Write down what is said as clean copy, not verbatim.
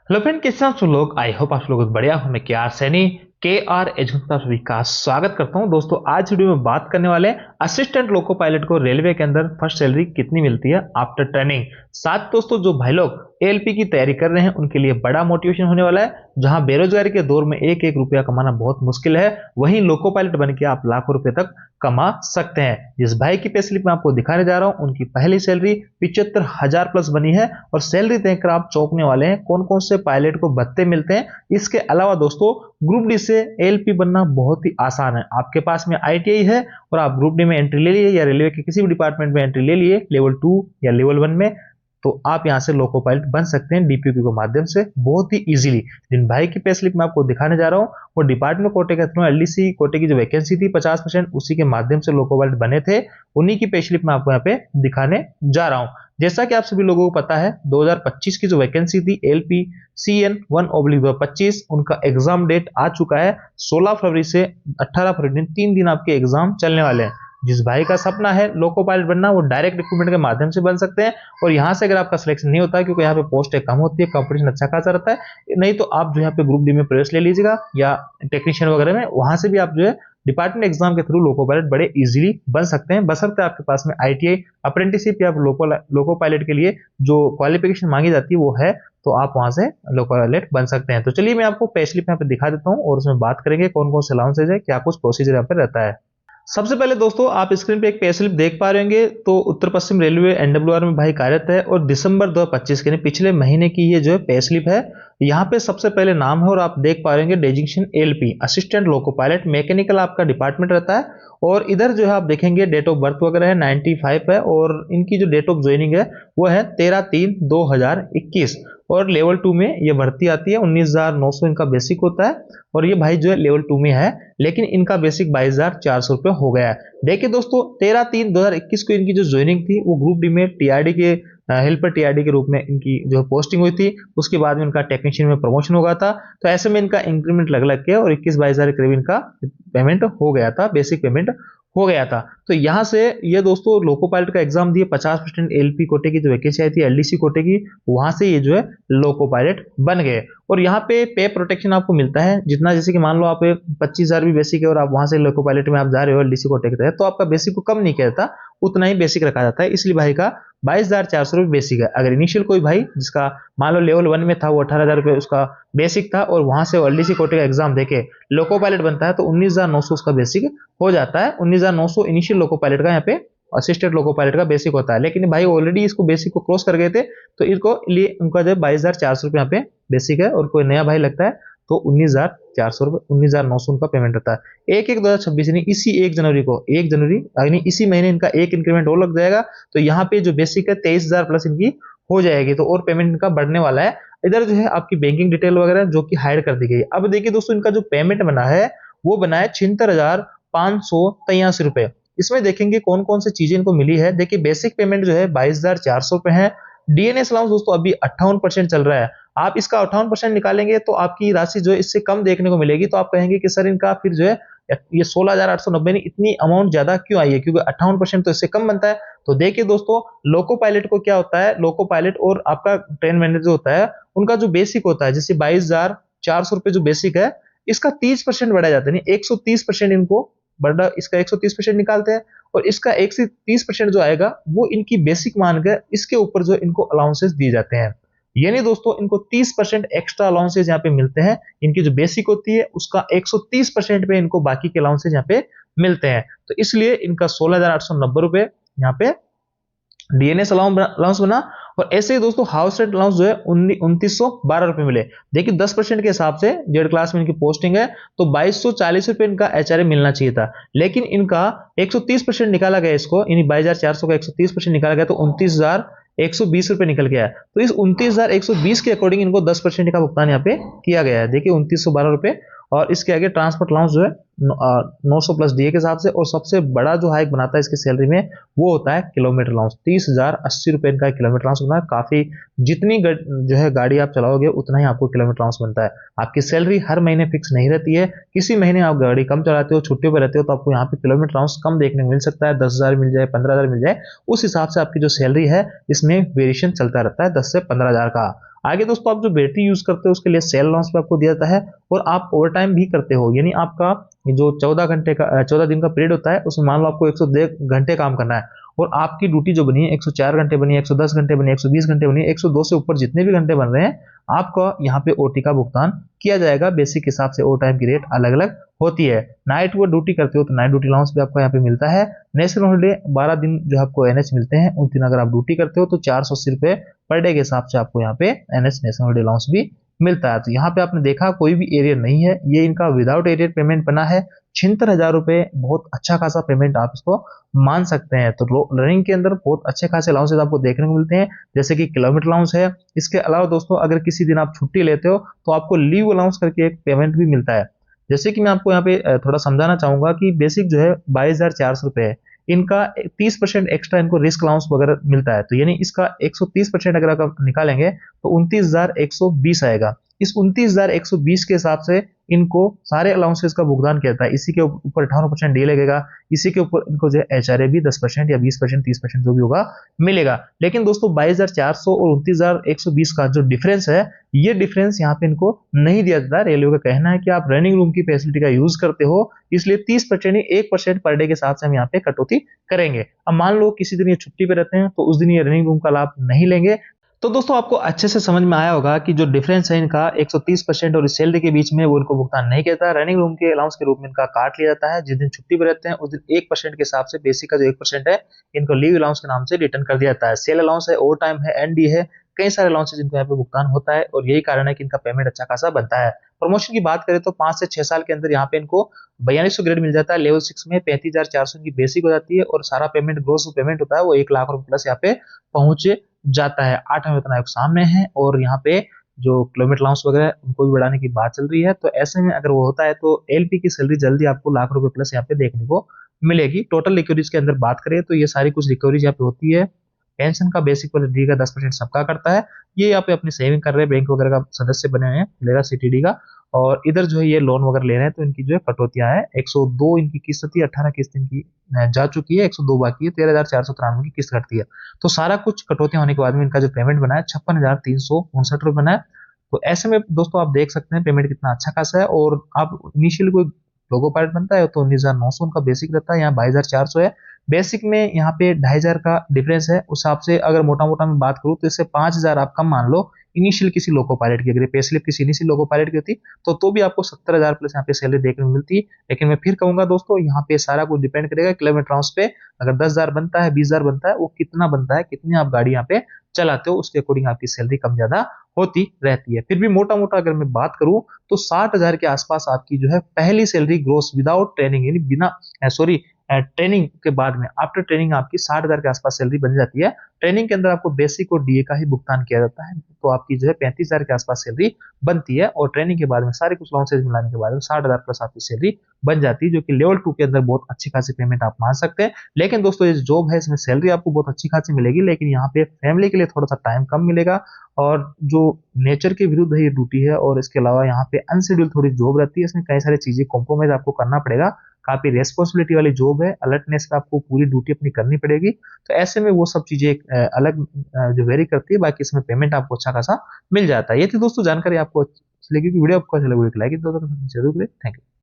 Hello friend, कैसे हैं आप सब लोग। आई होप आप लोग बढ़िया हो। मैं KR सैनी KR एजुकेशन का सभी का स्वागत करता हूं। दोस्तों आज वीडियो में बात करने वाले हैं असिस्टेंट लोको पायलट को रेलवे के अंदर फर्स्ट सैलरी कितनी मिलती है आफ्टर ट्रेनिंग। साथ दोस्तों जो भाई लोग ALP की तैयारी कर रहे हैं उनके लिए बड़ा मोटिवेशन होने वाला है। जहां बेरोजगारी के दौर में एक एक रुपया कमाना बहुत मुश्किल है, वहीं लोको पायलट बन के आप लाखों रुपए तक कमा सकते हैं। जिस भाई की पे स्लिप मैं आपको दिखाने जा रहा हूं उनकी पहली सैलरी 75,000 प्लस बनी है और सैलरी देखकर आप चौंकने वाले हैं। कौन कौन से पायलट को भत्ते मिलते हैं। इसके अलावा दोस्तों ग्रुप डी से ALP बनना बहुत ही आसान है। आपके पास में ITI है और आप ग्रुप डी में एंट्री ले लिए या रेलवे के किसी भी डिपार्टमेंट में एंट्री ले लिए लेवल 2 या लेवल 1 में, तो आप यहां से लोको पायलट बन सकते हैं DPQ के माध्यम से बहुत ही इजीली। जिन भाई की पे स्लिप मैं आपको दिखाने जा रहा हूं वो डिपार्टमेंट कोटे के थ्रू LDC कोटे की जो वैकेंसी थी 50% उसी के माध्यम से लोको पायलट बने थे। उन्हीं की पे स्लिप मैं आपको यहाँ पे दिखाने जा रहा हूं। जैसा कि आप सभी लोगों को पता है 2025 की जो वैकेंसी थी LP CN 1/2025 उनका एग्जाम डेट आ चुका है 16 फरवरी से 18 फरवरी, 3 दिन आपके एग्जाम चलने वाले हैं। जिस भाई का सपना है लोको पायलट बनना वो डायरेक्ट रिक्रूटमेंट के माध्यम से बन सकते हैं। और यहाँ से अगर आपका सिलेक्शन नहीं होता है क्योंकि यहाँ पे पोस्टें कम होती है, कंपटीशन अच्छा खासा रहता है, नहीं तो आप जो यहाँ पे ग्रुप डी में प्रवेश ले लीजिएगा या टेक्नीशियन वगैरह में, वहां से भी आप जो है डिपार्टमेंट एग्जाम के थ्रू लोको पायलट बड़े इजीली बन सकते हैं, बशर्ते आपके पास में ITI अप्रेंटिसशिप या लोको पायलट के लिए जो क्वालिफिकेशन मांगी जाती है वो है, तो आप वहां से लोको पायलट बन सकते हैं। तो चलिए मैं आपको पे स्लिप यहाँ पे दिखा देता हूँ और उसमें बात करेंगे कौन कौन से अलाउंसेज है, क्या कुछ प्रोसीजर यहाँ पे रहता है। सबसे पहले दोस्तों आप स्क्रीन पे एक पे स्लिप देख पा रहे होंगे, तो उत्तर पश्चिम रेलवे NWR में भाई कार्यरत है और दिसंबर 2025 के पिछले महीने की ये जो है पे स्लिप है। यहाँ पे सबसे पहले नाम है और आप देख पा रहे होंगे designation ALP assistant loco pilot, mechanical आपका डिपार्टमेंट रहता है। और इधर जो है आप देखेंगे डेट ऑफ बर्थ वगैरह है 95 है और इनकी जो डेट ऑफ ज्वाइनिंग है वो है 13/3/2021 और लेवल 2 में ये भर्ती आती है। 19,900 इनका बेसिक होता है और ये भाई जो है लेवल 2 में है, लेकिन इनका बेसिक 22,400 रुपये हो गया है। देखिए दोस्तों 13/3/2021 को इनकी जो ज्वाइनिंग थी वो ग्रुप डी में TRD के हेल्पर TRD के रूप में इनकी जो पोस्टिंग हुई थी। उसके बाद में इनका टेक्नीशियन में प्रमोशन हो गया था, तो ऐसे में इनका इंक्रीमेंट लग लग के और 21-22 करीब इनका पेमेंट हो गया था, बेसिक पेमेंट हो गया था। तो यहाँ से ये दोस्तों लोको पायलट का एग्जाम दिए, 50% LP कोटे की जो वैकेंसी आई थी LDC कोटे की, वहां से ये जो है लोको पायलट बन गए। और यहाँ पे प्रोटेक्शन आपको मिलता है जितना, जैसे कि मान लो आप 25,000 भी बेसिक है और आप वहां से लोको पायलट में आप जा रहे हो LDC कोटे के तहत, तो आपका बेसिक को कम नहीं किया जाता, उतना ही बेसिक रखा जाता है। इसलिए भाई का 22,400 रुपये बेसिक है। अगर इनिशियल कोई भाई जिसका मान लो लेवल 1 में था वो 18,000 रुपये उसका बेसिक था और वहां से LDC कोटे का एग्जाम देके लोको पायलट बनता है तो 19,900 उसका बेसिक हो जाता है। 19,900 इनिशियल लोको पायलट का यहाँ पे असिस्टेंट लोको पायलट का बेसिक होता है, लेकिन भाई ऑलरेडी इसको बेसिक को क्रॉस कर गए थे तो इसको लिए उनका जो 22,400 रुपये यहाँ पे बेसिक है। और कोई नया भाई लगता है तो 19,400 रुपये 19,900 उनका पेमेंट होता है। 1/1/2026 यानी इसी 1 जनवरी को 1 जनवरी यानी इसी महीने इनका एक इंक्रीमेंट और लग जाएगा, तो यहाँ पे जो बेसिक है 23,000 प्लस इनकी हो जाएगी, तो और पेमेंट इनका बढ़ने वाला है। इधर जो है आपकी बैंकिंग डिटेल वगैरह जो कि हाइड कर दी गई। अब देखिए दोस्तों इनका जो पेमेंट बना है वो बना है 76,583 रुपए। इसमें देखेंगे कौन कौन सी चीजें इनको मिली है। देखिए बेसिक पेमेंट जो है 22,400 रुपए है। DNS अलाउंस दोस्तों अभी 58% चल रहा है, आप इसका 58% निकालेंगे तो आपकी राशि जो है इससे कम देखने को मिलेगी। तो आप कहेंगे कि सर इनका फिर जो है ये 16,890 नहीं, इतनी अमाउंट ज्यादा क्यों आई है, क्योंकि 58% तो इससे कम बनता है। तो देखिए दोस्तों लोको पायलट को क्या होता है, लोको पायलट और आपका ट्रेन मैनेजर होता है उनका जो बेसिक होता है जैसे 22,400 रुपए जो बेसिक है इसका 30% बढ़ाया जाता है, नहीं 130% इनको बढ़ा, इसका 130% निकालते हैं और इसका 130% जो आएगा वो इनकी बेसिक मानकर इसके ऊपर जो इनको अलाउंसेस दिए जाते हैं। यानी दोस्तों इनको 30% एक्स्ट्रा अलाउंसेस यहाँ पे मिलते हैं। इनकी जो बेसिक होती है उसका 130% पे इनको बाकी के अलाउंसेस यहाँ पे मिलते हैं, तो इसलिए इनका 16,890 रुपए यहाँ पे DNS अलाउंस बना। और ऐसे ही दोस्तों हाउस रेंट अलाउंस जो है 2,912 रुपए मिले। देखिए 10% के हिसाब से जेड क्लास में इनकी पोस्टिंग है तो 2,240 रुपए इनका HRA मिलना चाहिए था, लेकिन इनका 130% निकाला गया, इसको यानी 22,400 का 130% निकाला गया तो 29,120 रुपए निकल गया है। तो इस 29,120 के अकॉर्डिंग इनको 10% का भुगतान यहाँ पे किया गया है। देखिए 2,912 रुपए और इसके आगे ट्रांसपोर्ट अलाउंस जो है 900 प्लस DA के हिसाब से। और सबसे बड़ा जो हाइक बनाता है इसकी सैलरी में वो होता है किलोमीटर अलाउंस, 30,080 रुपए इनका किलोमीटर अलाउंस बनता है। काफी जितनी जो है गाड़ी आप चलाओगे उतना ही आपको किलोमीटर अलाउंस बनता है। आपकी सैलरी हर महीने फिक्स नहीं रहती है, किसी महीने आप गाड़ी कम चलाते हो, छुट्टियों पर रहते हो, तो आपको यहाँ पे किलोमीटर अलाउंस कम देखने को मिल सकता है, 10,000 मिल जाए, 15,000 मिल जाए, उस हिसाब से आपकी जो सैलरी है इसमें वेरिएशन चलता रहता है 10 से 15,000 का। आगे दोस्तों आप जो बैटरी यूज करते हो उसके लिए सेल अलाउंस भी आपको दिया जाता है, और आप ओवर टाइम भी करते हो, यानी आपका जो 14 दिन का पीरियड होता है उसमें मान लो आपको 102 घंटे काम करना है, और आपकी ड्यूटी जो बनी है 104 घंटे बनी है, 110 घंटे बनी है, 120 घंटे बनी है, 102 से ऊपर जितने भी घंटे बन रहे हैं आपका यहाँ पे ओटी का भुगतान किया जाएगा। बेसिक हिसाब से ओवर टाइम की रेट अलग अलग होती है। नाइट वो ड्यूटी करते हो तो नाइट ड्यूटी अलाउंस भी आपको यहाँ पे मिलता है। नेशनल हॉलीडे 12 दिन जो आपको एनएच मिलते हैं, उन दिन अगर आप ड्यूटी करते हो तो 480 रुपए पर डे के हिसाब से आपको यहाँ पे एनएच नेशनल हॉलीडे अलाउंस भी मिलता है। तो यहाँ पे आपने देखा कोई भी एरियर नहीं है, ये इनका विदाउट एरियर पेमेंट बना है। 76,000 रुपए बहुत अच्छा खासा पेमेंट आप इसको मान सकते हैं। तो रनिंग के अंदर बहुत अच्छे खासे अलाउंसेस आपको देखने को मिलते हैं, जैसे कि किलोमीटर अलाउंस है। इसके अलावा दोस्तों अगर किसी दिन आप छुट्टी लेते हो तो आपको लीव अलाउंस करके एक पेमेंट भी मिलता है। जैसे कि मैं आपको यहाँ पे थोड़ा समझाना चाहूंगा कि बेसिक जो है 22,400 रुपए है, इनका 30% एक्स्ट्रा इनको रिस्क अलाउंस वगैरह मिलता है, तो यानी इसका 130% अगर आप निकालेंगे तो 29,120 आएगा। इस 29,120 के हिसाब से इनको सारे अलाउंसेस का भुगतान किया जाता है। इसी के ऊपर 58% डी लगेगा, इसी के ऊपर इनको जो है एचआरए भी 10% या 20% 30% जो भी होगा मिलेगा। लेकिन दोस्तों 22,400 और 29,120 का जो डिफरेंस है, ये डिफरेंस यहाँ पे इनको नहीं दिया जाता। रेलवे का कहना है कि आप रनिंग रूम की फैसिलिटी का यूज करते हो, इसलिए 30% ही 1% पर डे के साथ से हम यहाँ पे कटौती करेंगे। अब मान लो किसी दिन ये छुट्टी पे रहते हैं तो उस दिन ये रनिंग रूम का लाभ नहीं लेंगे। तो दोस्तों आपको अच्छे से समझ में आया होगा कि जो डिफरेंस है इनका 130% और सैलरी के बीच में, वो इनको भुगतान नहीं किया जाता। रनिंग रूम के अलाउंस के रूप में इनका काट लिया जाता है। जिस दिन छुट्टी पर रहते हैं उस दिन 1% के हिसाब से बेसिक का जो 1% है इनको लीव अलाउंस के नाम से रिटर्न कर दिया जाता है। सेल अलाउंस है, ओवर टाइम है, एनडी है, कई सारे अलाउंसेस इनको यहाँ पे भुगतान होता है, और यही कारण है कि इनका पेमेंट अच्छा खासा बनता है। प्रमोशन की बात करें तो 5 से 6 साल के अंदर यहाँ पे इनको 4200 ग्रेड मिल जाता है। लेवल 6 में 35,400 की बेसिक हो जाती है, और सारा पेमेंट ग्रोस पेमेंट होता है वो 1 लाख रुपए प्लस यहाँ पे पहुंच जाता है। 8वें वेतन आयोग सामने है, और यहाँ पे जो किलोमीटर अलाउंस वगैरह उनको भी बढ़ाने की बात चल रही है। तो ऐसे में अगर वो होता है तो एलपी की सैलरी जल्दी आपको लाख रुपए प्लस यहाँ पे देखने को मिलेगी। टोटल रिकवरीज के अंदर बात करें तो ये सारी कुछ रिकवरीज यहाँ पे होती है। पेंशन का बेसिक पर डी का 10% सबका करता है। ये यहाँ पे अपनी सेविंग कर रहे हैं, बैंक वगैरह का सदस्य बने हुए हैं, मिलेगा सीटीडी का। और इधर जो है ये लोन वगैरह ले रहे हैं तो इनकी जो है कटौतियां है। 102 इनकी किस्त थी, 18 किस्त इनकी जा चुकी है, 102 बाकी है, 13,493 की किस्त कटती है। तो सारा कुछ कटौतियां होने के बाद में इनका जो पेमेंट बना है 56,359 रुपए बना है। तो ऐसे में दोस्तों आप देख सकते हैं पेमेंट कितना अच्छा खासा है। और आप इनिशियली कोई लोगो पायलट बनता है तो 19,900 उनका बेसिक रहता है, यहाँ 22,400 है। बेसिक में यहाँ पे 2,500 का डिफरेंस है। उस हिसाब से अगर मोटा मोटा मैं बात करूँ तो इससे 5,000 आप कम मान लो इनिशियल किसी लोको पायलट की। अगर पे स्लिप किसी इनिशियल लोको पायलट की होती तो भी आपको 70,000 प्लस यहाँ पे सैलरी देखने को मिलती। लेकिन मैं फिर कहूंगा दोस्तों, यहाँ पे सारा कुछ डिपेंड करेगा किलोमीटर अलाउंस पे। अगर 10,000 बनता है, 20,000 बनता है, वो कितना बनता है, कितनी आप गाड़ी यहाँ पे चलाते हो, उसके अकॉर्डिंग आपकी सैलरी कम ज्यादा होती रहती है। फिर भी मोटा मोटा अगर मैं बात करूं तो 60,000 के आसपास आपकी जो है पहली सैलरी ग्रोस विदाउट ट्रेनिंग, यानी बिना सॉरी ट्रेनिंग के बाद में, आफ्टर ट्रेनिंग आपकी 60,000 के आसपास सैलरी बन जाती है। ट्रेनिंग के अंदर आपको बेसिक और डीए का ही भुगतान किया जाता है, तो आपकी जो है 35,000 के आसपास सैलरी बनती है। और ट्रेनिंग के बाद में सारे कुछ अलाउंसेस मिलाने के बाद में 60,000 प्लस आपकी सैलरी बन जाती है, जो कि लेवल 2 के अंदर बहुत अच्छी खासी पेमेंट आप मान सकते हैं। लेकिन दोस्तों ये जॉब है, इसमें सैलरी आपको बहुत अच्छी खासी मिलेगी, लेकिन यहाँ पे फैमिली के लिए थोड़ा सा टाइम कम मिलेगा। और जो नेचर के विरुद्ध है ये ड्यूटी है, और इसके अलावा यहाँ पे अनशेड्यूल थोड़ी जॉब रहती है, इसमें कई सारी चीजें कॉम्प्रोमाइज आपको करना पड़ेगा। काफी रेस्पॉन्सिबिलिटी वाली जॉब है, अलर्टनेस पे आपको पूरी ड्यूटी अपनी करनी पड़ेगी। तो ऐसे में वो सब चीजें अलग जो वेरी करती है, बाकी इसमें पेमेंट आपको अच्छा खासा मिल जाता है। ये थी दोस्तों जानकारी, आपको अच्छी लगी, वीडियो आपको अच्छा लगे लाइक जरूर करें। Thank you.